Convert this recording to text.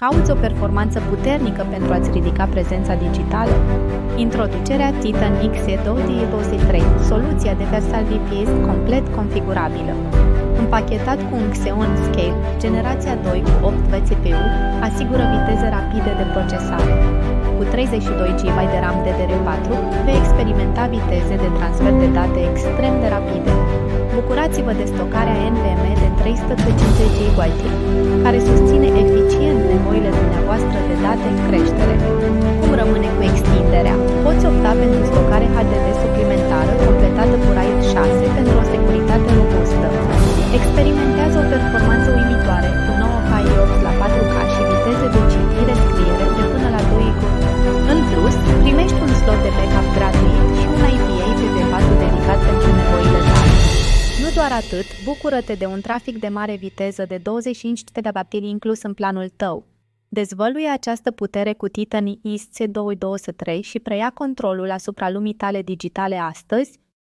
Cauți o performanță puternică pentru a-ți ridica prezența digitală? Introducerea Titan Xe223, soluția de Versal VPS complet configurabilă. Împachetat cu un Xeon Scale, generația 2 cu 8 CPU, asigură viteze rapide de procesare. Cu 32 GB de RAM DDR4, vei experimenta viteze de transfer de date extrem de rapide. Bucurați-vă de stocarea NVMe de 350 GB, care susține eficient nevoile dumneavoastră de date în creștere. Cum rămâne cu extinderea? Poți opta pentru stocare HDD suplimentară completată cu RAID 6 pentru o securitate robustă. Experimentează o performanță uimitoare cu 9 K8 la 4K și viteze de citire-scriere de până la 2 GB. În plus, primești un slot de backup gratuit și un IPA-IPv4 dedicat pentru nevoile tale. Nu doar atât, bucură-te de un trafic de mare viteză de 25 TB inclus în planul tău. Dezvăluie această putere cu Titan Xe223 și preia controlul asupra lumii tale digitale astăzi,